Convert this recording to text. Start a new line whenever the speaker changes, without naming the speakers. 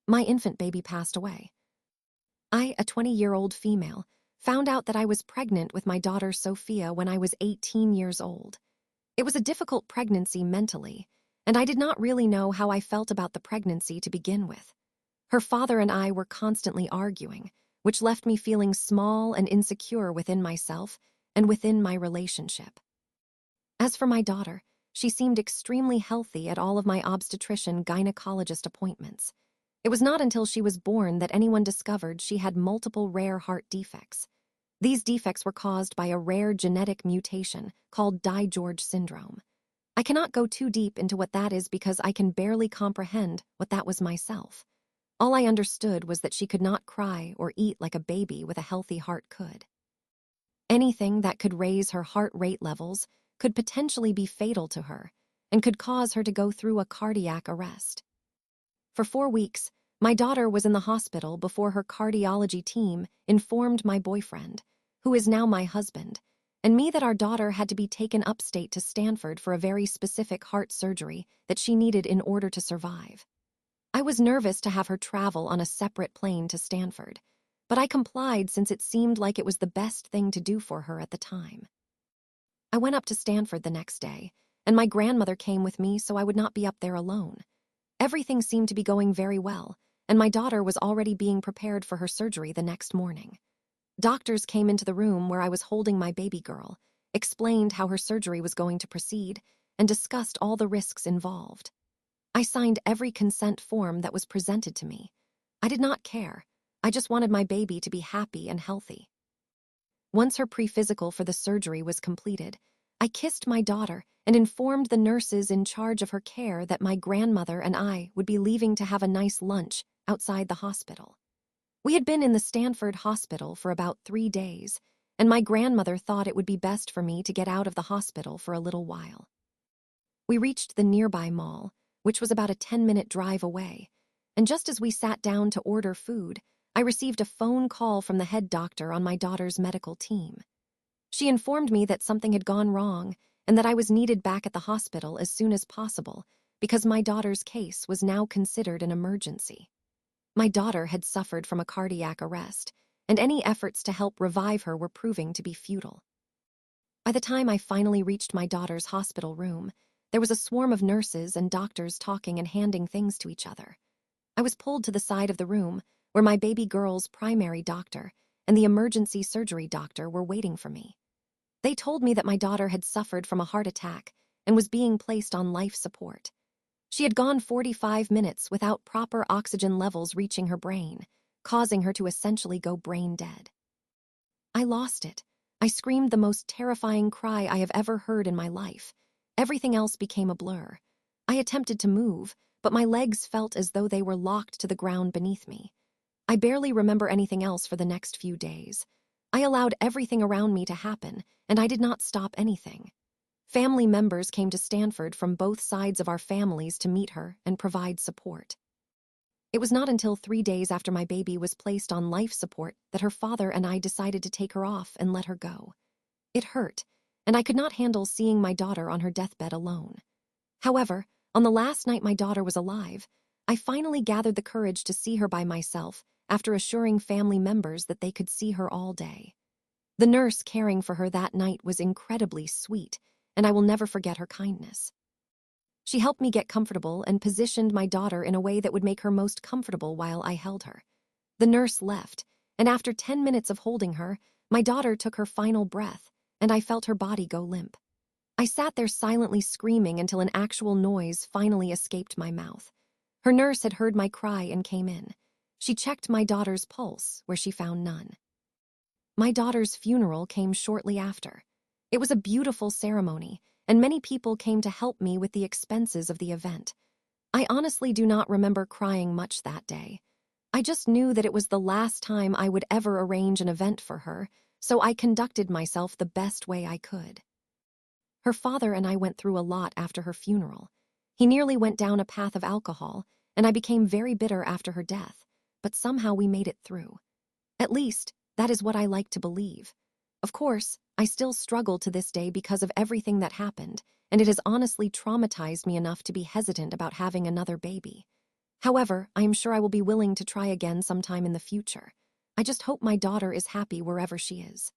My infant baby passed away. I, a 20-year-old female, found out that I was pregnant with my daughter Sophia when I was 18 years old. It was a difficult pregnancy mentally, and I did not really know how I felt about the pregnancy to begin with. Her father and I were constantly arguing, which left me feeling small and insecure within myself and within my relationship. As for my daughter, she seemed extremely healthy at all of my obstetrician-gynecologist appointments. It was not until she was born that anyone discovered she had multiple rare heart defects. These defects were caused by a rare genetic mutation called DiGeorge syndrome. I cannot go too deep into what that is because I can barely comprehend what that was myself. All I understood was that she could not cry or eat like a baby with a healthy heart could. Anything that could raise her heart rate levels could potentially be fatal to her and could cause her to go through a cardiac arrest. For 4 weeks, my daughter was in the hospital before her cardiology team informed my boyfriend, who is now my husband, and me that our daughter had to be taken upstate to Stanford for a very specific heart surgery that she needed in order to survive. I was nervous to have her travel on a separate plane to Stanford, but I complied since it seemed like it was the best thing to do for her at the time. I went up to Stanford the next day, and my grandmother came with me so I would not be up there alone. Everything seemed to be going very well, and my daughter was already being prepared for her surgery the next morning. Doctors came into the room where I was holding my baby girl, explained how her surgery was going to proceed, and discussed all the risks involved. I signed every consent form that was presented to me. I did not care. I just wanted my baby to be happy and healthy. Once her pre-physical for the surgery was completed, I kissed my daughter and informed the nurses in charge of her care that my grandmother and I would be leaving to have a nice lunch outside the hospital. We had been in the Stanford hospital for about 3 days, and my grandmother thought it would be best for me to get out of the hospital for a little while. We reached the nearby mall, which was about a 10-minute drive away, and just as we sat down to order food, I received a phone call from the head doctor on my daughter's medical team. She informed me that something had gone wrong and that I was needed back at the hospital as soon as possible because my daughter's case was now considered an emergency. My daughter had suffered from a cardiac arrest, and any efforts to help revive her were proving to be futile. By the time I finally reached my daughter's hospital room, there was a swarm of nurses and doctors talking and handing things to each other. I was pulled to the side of the room where my baby girl's primary doctor and the emergency surgery doctor were waiting for me. They told me that my daughter had suffered from a heart attack and was being placed on life support. She had gone 45 minutes without proper oxygen levels reaching her brain, causing her to essentially go brain dead. I lost it. I screamed the most terrifying cry I have ever heard in my life. Everything else became a blur. I attempted to move, but my legs felt as though they were locked to the ground beneath me. I barely remember anything else for the next few days. I allowed everything around me to happen, and I did not stop anything. Family members came to Stanford from both sides of our families to meet her and provide support. It was not until 3 days after my baby was placed on life support that her father and I decided to take her off and let her go. It hurt, and I could not handle seeing my daughter on her deathbed alone. However, on the last night my daughter was alive, I finally gathered the courage to see her by myself after assuring family members that they could see her all day. The nurse caring for her that night was incredibly sweet, and I will never forget her kindness. She helped me get comfortable and positioned my daughter in a way that would make her most comfortable while I held her. The nurse left, and after 10 minutes of holding her, my daughter took her final breath, and I felt her body go limp. I sat there silently screaming until an actual noise finally escaped my mouth. Her nurse had heard my cry and came in. She checked my daughter's pulse, where she found none. My daughter's funeral came shortly after. It was a beautiful ceremony, and many people came to help me with the expenses of the event. I honestly do not remember crying much that day. I just knew that it was the last time I would ever arrange an event for her, so I conducted myself the best way I could. Her father and I went through a lot after her funeral. He nearly went down a path of alcohol, and I became very bitter after her death, but somehow we made it through. At least, that is what I like to believe. Of course, I still struggle to this day because of everything that happened, and it has honestly traumatized me enough to be hesitant about having another baby. However, I am sure I will be willing to try again sometime in the future. I just hope my daughter is happy wherever she is.